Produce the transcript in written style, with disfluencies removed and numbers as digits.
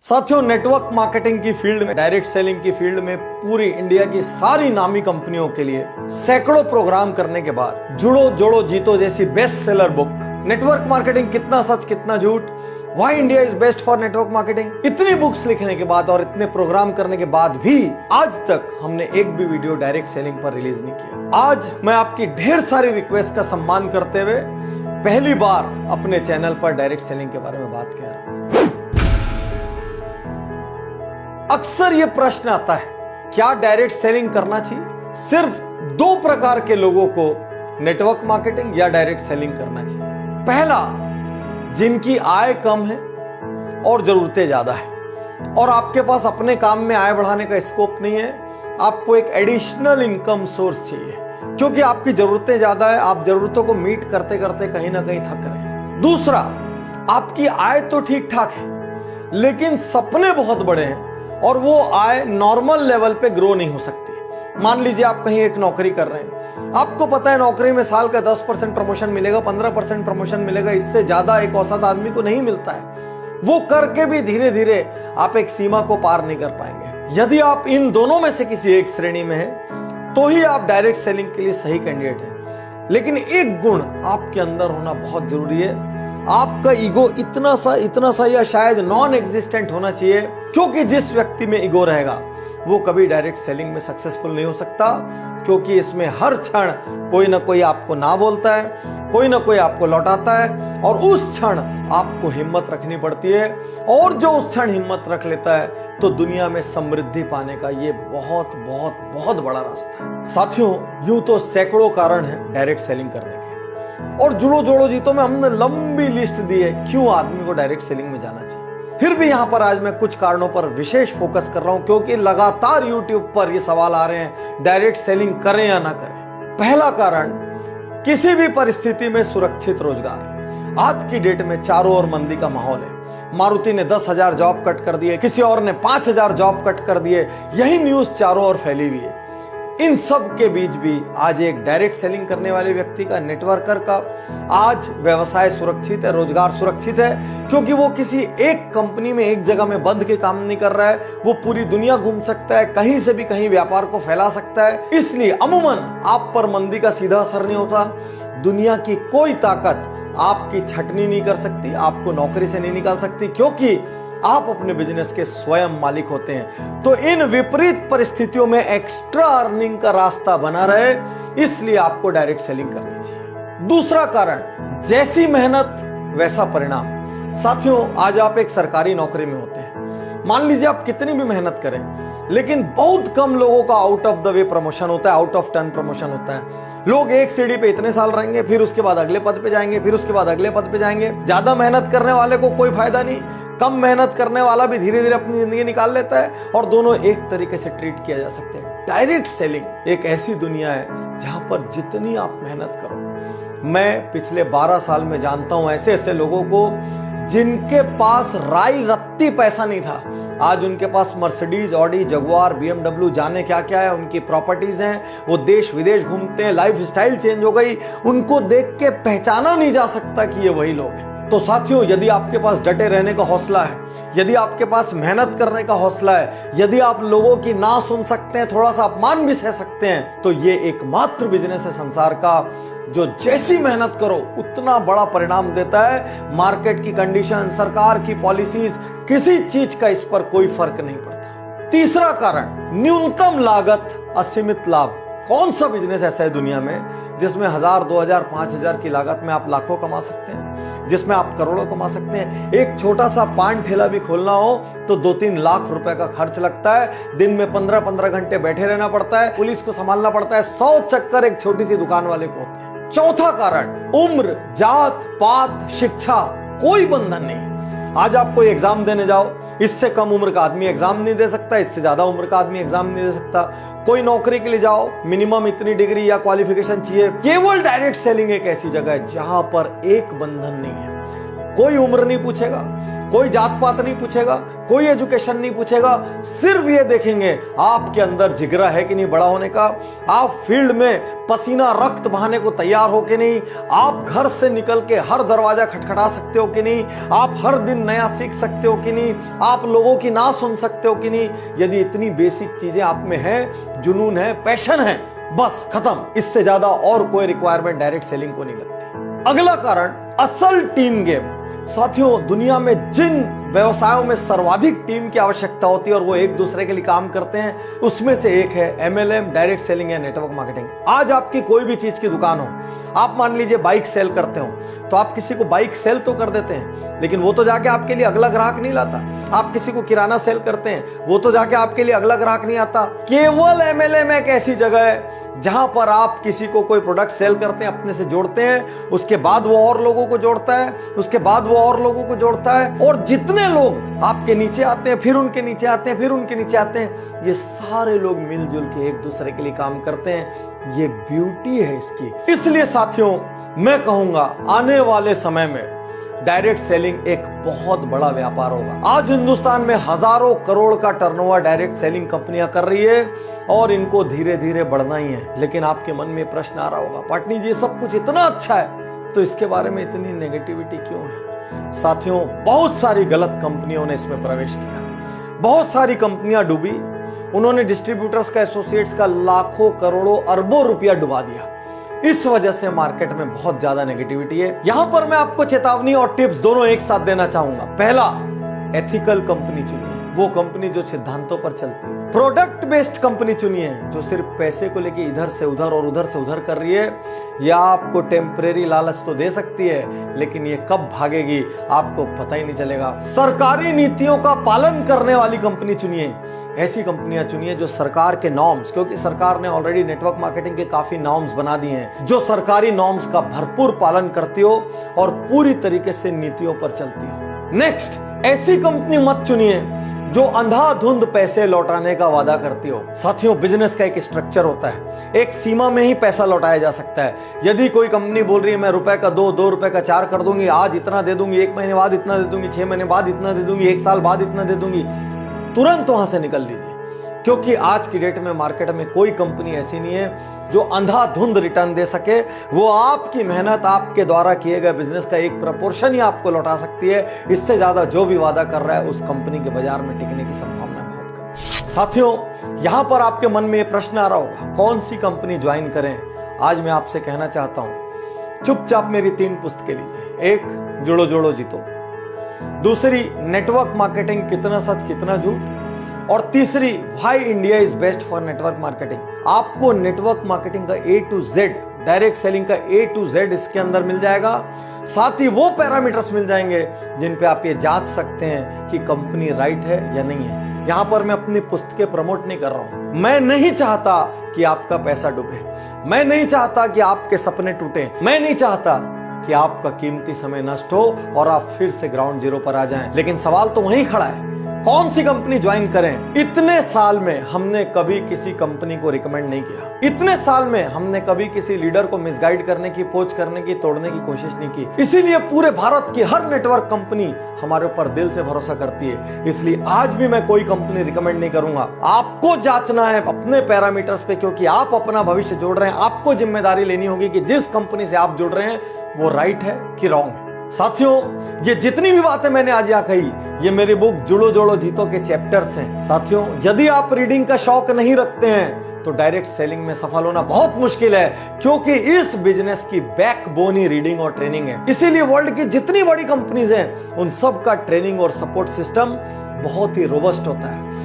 साथियों, network marketing की field में, डायरेक्ट सेलिंग की फील्ड में पूरी इंडिया की सारी नामी कंपनियों के लिए सैकड़ों प्रोग्राम करने के बाद जुड़ो जोड़ो जीतो जैसी best seller book, network marketing कितना सच कितना झूठ, why India is best for network marketing, इतनी बुक्स लिखने के बाद और इतने प्रोग्राम करने के बाद भी आज तक हमने एक भी वीडियो डायरेक्ट सेलिंग पर रिलीज नहीं किया। आज मैं आपकी ढेर सारी रिक्वेस्ट का सम्मान करते हुए पहली बार अपने चैनल पर डायरेक्ट सेलिंग के बारे में बात कह रहा हूं। अक्सर यह प्रश्न आता है, क्या डायरेक्ट सेलिंग करना चाहिए? सिर्फ दो प्रकार के लोगों को नेटवर्क मार्केटिंग या डायरेक्ट सेलिंग करना चाहिए। पहला, जिनकी आय कम है और जरूरतें ज्यादा है और आपके पास अपने काम में आय बढ़ाने का स्कोप नहीं है, आपको एक एडिशनल इनकम सोर्स चाहिए क्योंकि आपकी जरूरतें ज्यादा है, आप जरूरतों को मीट करते करते कहीं ना कहीं थक रहे हैं। दूसरा, आपकी आय तो ठीक ठाक है लेकिन सपने बहुत बड़े हैं और वो आय नॉर्मल लेवल पे ग्रो नहीं हो सकती। मान लीजिए आप कहीं एक नौकरी कर रहे हैं, आपको पता है नौकरी में साल का 10% प्रमोशन मिलेगा, 15% प्रमोशन मिलेगा, इससे ज्यादा एक औसत आदमी को नहीं मिलता है। वो करके भी धीरे धीरे आप एक सीमा को पार नहीं कर पाएंगे। यदि आप इन दोनों में से किसी एक श्रेणी में हैं, तो ही आप डायरेक्ट सेलिंग के लिए सही कैंडिडेट हैं। लेकिन एक गुण आपके अंदर होना बहुत जरूरी है, आपका ईगो इतना सा या शायद नॉन एग्जिस्टेंट होना चाहिए, क्योंकि जिस व्यक्ति में ईगो रहेगा वो कभी डायरेक्ट सेलिंग में सक्सेसफुल नहीं हो सकता, क्योंकि इसमें हर क्षण कोई ना कोई आपको ना बोलता है, कोई ना कोई आपको लौटाता है और उस क्षण आपको हिम्मत रखनी पड़ती है। और जो उस क्षण हिम्मत रख लेता है तो दुनिया में समृद्धि पाने का ये बहुत बहुत बहुत बड़ा रास्ता है। साथियों, यूं तो सैकड़ों कारण है डायरेक्ट सेलिंग करने के और जुड़ो जोड़ो जीतो में हमने लंबी लिस्ट दी है क्यों आदमी को डायरेक्ट सेलिंग में जाना चाहिए। फिर भी यहां पर आज मैं कुछ कारणों पर विशेष फोकस कर रहा हूं क्योंकि लगातार YouTube पर ये सवाल आ रहे हैं, डायरेक्ट सेलिंग करें या ना करें। पहला कारण, किसी भी परिस्थिति में सुरक्षित रोजगार। आज की डेट में चारों ओर मंदी का माहौल है। मारुति ने 10,000 जॉब कट कर दिए, किसी और ने 5,000 जॉब कट कर दिए, यही न्यूज चारों ओर फैली हुई है। इन सब के बीच भी आज एक डायरेक्ट सेलिंग करने वाले व्यक्ति का, नेटवर्कर का आज व्यवसाय सुरक्षित है, रोजगार सुरक्षित है, क्योंकि वो किसी एक कंपनी में एक जगह में बंद के काम नहीं कर रहा है। वो पूरी दुनिया घूम सकता है, कहीं से भी कहीं व्यापार को फैला सकता है। इसलिए अमूमन आप पर मंदी का सीधा असर नहीं होता। दुनिया की कोई ताकत आपकी छटनी नहीं कर सकती, आपको नौकरी से नहीं निकाल सकती, क्योंकि आप अपने बिजनेस के स्वयं मालिक होते हैं। तो इन विपरीत परिस्थितियों में एक्स्ट्रा अर्निंग का रास्ता बना रहे, इसलिए आपको डायरेक्ट सेलिंग करनी चाहिए। दूसरा कारण, जैसी मेहनत वैसा परिणाम। साथियों, आज आप एक सरकारी नौकरी में होते हैं, मान लीजिए आप कितनी भी मेहनत करें, लेकिन बहुत कम लोगों का out of the way promotion होता है, आउट ऑफ टर्न प्रमोशन होता है। लोग एक सीढ़ी पे इतने साल रहेंगे, फिर उसके बाद अगले पद पे जाएंगे, फिर उसके बाद अगले पद पे जाएंगे। ज्यादा मेहनत करने वाले को कोई फायदा नहीं, कम मेहनत करने वाला भी धीरे धीरे अपनी जिंदगी निकाल लेता है और दोनों एक तरीके से ट्रीट किया जा सकते हैं। डायरेक्ट सेलिंग एक ऐसी दुनिया है जहां पर जितनी आप मेहनत करो, मैं पिछले 12 साल में जानता हूं ऐसे ऐसे लोगों को जिनके पास राई रत्ती पैसा नहीं था, आज उनके पास मर्सिडीज, ऑडी, जगुआर, BMW, जाने क्या क्या है, उनकी प्रॉपर्टीज हैं, वो देश विदेश घूमते हैं, लाइफ स्टाइल चेंज हो गई, उनको देख के पहचाना नहीं जा सकता कि ये वही लोग हैं। तो साथियों, यदि आपके पास डटे रहने का हौसला है, यदि आपके पास मेहनत करने का हौसला है, यदि आप लोगों की ना सुन सकते हैं, थोड़ा सा अपमान भी सह सकते हैं, तो ये एकमात्र बिजनेस है संसार का जो जैसी मेहनत करो उतना बड़ा परिणाम देता है। मार्केट की कंडीशन, सरकार की पॉलिसीज, किसी चीज का इस पर कोई फर्क नहीं पड़ता। तीसरा कारण, न्यूनतम लागत असीमित लाभ। कौन सा बिजनेस ऐसा है दुनिया में जिसमें 1,000, 2,000, 5,000 की लागत में आप लाखों कमा सकते हैं, जिसमें आप करोड़ों कमा सकते हैं? एक छोटा सा पान ठेला भी खोलना हो तो 2-3 लाख रुपए का खर्च लगता है, दिन में 15-15 घंटे बैठे रहना पड़ता है, पुलिस को संभालना पड़ता है, 100 चक्कर एक छोटी सी दुकान वाले को होते हैं। चौथा कारण, उम्र, जात पात, शिक्षा, कोई बंधन नहीं। आज आप कोई एग्जाम देने जाओ, इससे कम उम्र का आदमी एग्जाम नहीं दे सकता, इससे ज्यादा उम्र का आदमी एग्जाम नहीं दे सकता। कोई नौकरी के लिए जाओ, मिनिमम इतनी डिग्री या क्वालिफिकेशन चाहिए। केवल डायरेक्ट सेलिंग एक ऐसी जगह है जहां पर एक बंधन नहीं है, कोई उम्र नहीं पूछेगा, कोई जात पात नहीं पूछेगा, कोई एजुकेशन नहीं पूछेगा, सिर्फ ये देखेंगे आपके अंदर जिगरा है कि नहीं बड़ा होने का, आप फील्ड में पसीना रक्त बहाने को तैयार हो कि नहीं, आप घर से निकल के हर दरवाजा खटखटा सकते हो कि नहीं, आप हर दिन नया सीख सकते हो कि नहीं, आप लोगों की ना सुन सकते हो कि नहीं। यदि इतनी बेसिक चीजें आप में है, जुनून है, पैशन है, बस खत्म। इससे ज्यादा और कोई रिक्वायरमेंट डायरेक्ट सेलिंग को नहीं लगती। अगला कारण, असल टीम गेम। साथियों, दुनिया में जिन व्यवसायों में सर्वाधिक टीम की आवश्यकता होती है और वो एक दूसरे के लिए काम करते हैं, उसमें से एक है एमएलएम, डायरेक्ट सेलिंग या नेटवर्क मार्केटिंग। आज आपकी कोई भी चीज की दुकान हो, आप मान लीजिए बाइक सेल करते हो, तो आप किसी को बाइक सेल तो कर देते हैं, लेकिन वो तो जाके आपके लिए अगला ग्राहक नहीं लाता। आप किसी को किराना सेल करते हैं, वो तो जाके आपके लिए अगला ग्राहक नहीं आता। केवल एमएलएम एक ऐसी जगह है जहां पर आप किसी को कोई प्रोडक्ट सेल करते हैं, अपने से जोड़ते हैं, उसके बाद वो और लोगों को जोड़ता है, उसके बाद वो और लोगों को जोड़ता है, और जितने लोग आपके नीचे आते हैं, फिर उनके नीचे आते हैं, फिर उनके नीचे आते हैं, ये सारे लोग मिलजुल के एक दूसरे के लिए काम करते हैं। ये ब्यूटी है इसकी। इसलिए साथियों, मैं कहूंगा आने वाले समय में डायरेक्ट सेलिंग एक बहुत बड़ा व्यापार होगा। आज हिंदुस्तान में हजारों करोड़ का टर्नओवर डायरेक्ट सेलिंग कंपनियां कर रही है और इनको धीरे धीरे बढ़ना ही है। लेकिन आपके मन में प्रश्न आ रहा होगा, पाटनी जी सब कुछ इतना अच्छा है तो इसके बारे में इतनी नेगेटिविटी क्यों है? साथियों, बहुत सारी गलत कंपनियों ने इसमें प्रवेश किया, बहुत सारी कंपनियां डूबी, उन्होंने डिस्ट्रीब्यूटर्स का, एसोसिएट्स का लाखों करोड़ों अरबों रुपया डुबा दिया। इस वजह से मार्केट में बहुत ज्यादा नेगेटिविटी है। यहां पर मैं आपको चेतावनी और टिप्स दोनों एक साथ देना चाहूंगा। पहला, एथिकल कंपनी चुनिए, वो कंपनी जो सिद्धांतों पर चलती है। प्रोडक्ट बेस्ड कंपनी चुनिए, जो सिर्फ पैसे को लेके इधर से उधर और उधर से उधर कर रही है। या आपको टेम्परेरी लालच तो दे सकती है, लेकिन ये कब भागेगी आपको पता ही नहीं चलेगा। सरकारी नीतियों का पालन करने वाली कंपनी चुनिए। ऐसी कंपनियां चुनिए जो सरकार के नॉर्म्स, क्योंकि सरकार ने ऑलरेडी नेटवर्क मार्केटिंग के काफी नॉर्म्स बना दिए हैं, जो सरकारी नॉर्म्स का भरपूर पालन करती हो और पूरी तरीके से नीतियों पर चलती हो। नेक्स्ट, ऐसी कंपनी मत चुनिए जो अंधाधुंध पैसे लौटाने का वादा करती हो। साथियों, बिजनेस का एक स्ट्रक्चर होता है, एक सीमा में ही पैसा लौटाया जा सकता है। यदि कोई कंपनी बोल रही है मैं रुपए का 2 रुपए का 4 कर दूंगी, आज इतना दे दूंगी, 1 महीने बाद इतना दे दूंगी, 6 महीने बाद इतना दे दूंगी, 1 साल बाद इतना दे दूंगी, तुरंत वहां से निकल लीजिए। क्योंकि आज की डेट में मार्केट में कोई कंपनी ऐसी नहीं है जो अंधाधुंध रिटर्न दे सके। वो आपकी मेहनत, आपके द्वारा किए गए बिजनेस का एक प्रपोर्शन ही आपको लौटा सकती है। इससे ज्यादा जो भी वादा कर रहा है, उस कंपनी के बाजार में टिकने की संभावना बहुत कम। साथियों, यहां पर आपके मन में ये प्रश्न आ रहा होगा, कौन सी कंपनी ज्वाइन करें? आज मैं आपसे कहना चाहता हूं, चुपचाप मेरी 3 पुस्तकें लीजिए। एक, जुड़ो जोड़ो जीतो। दूसरी, नेटवर्क मार्केटिंग, कितना सच कितना झूठ। और तीसरी, why India is best for network marketing. आपको नेटवर्क मार्केटिंग का A to Z, direct selling का A to Z इसके अंदर मिल जाएगा। साथ ही वो पैरामीटर्स मिल जाएंगे जिन पे आप ये जांच सकते हैं कि कंपनी राइट है या नहीं है। यहां पर मैं अपनी पुस्तकें प्रमोट नहीं कर रहा हूं। मैं नहीं चाहता कि आपका पैसा डूबे, मैं नहीं चाहता कि आपके सपने टूटे, मैं नहीं चाहता कि आपका कीमती समय नष्ट हो और आप फिर से ग्राउंड जीरो पर आ जाएं। लेकिन सवाल तो वहीं खड़ा है, कौन सी कंपनी ज्वाइन करें? इतने साल में हमने कभी किसी कंपनी को रिकमेंड नहीं किया। इतने साल में हमने कभी किसी लीडर को मिसगाइड करने की, पोच करने की, तोड़ने की कोशिश नहीं की। इसीलिए पूरे भारत की हर नेटवर्क कंपनी हमारे ऊपर दिल से भरोसा करती है। इसलिए आज भी मैं कोई कंपनी रिकमेंड नहीं करूंगा। आपको जांचना है अपने पैरामीटर्स पे, क्योंकि आप अपना भविष्य जोड़ रहे हैं। आपको जिम्मेदारी लेनी होगी कि जिस कंपनी से आप जुड़ रहे हैं वो राइट है कि रॉन्ग है। साथियों, ये जितनी भी बातें मैंने आज यहाँ कही, ये मेरी बुक जुड़ो जोड़ो जीतो के चैप्टर्स हैं। साथियों, यदि आप रीडिंग का शौक नहीं रखते हैं तो डायरेक्ट सेलिंग में सफल होना बहुत मुश्किल है, क्योंकि इस बिजनेस की बैकबोन ही रीडिंग और ट्रेनिंग है। इसीलिए वर्ल्ड की जितनी बड़ी कंपनीज हैं, उन सब का ट्रेनिंग और सपोर्ट सिस्टम बहुत ही रोबस्ट होता है।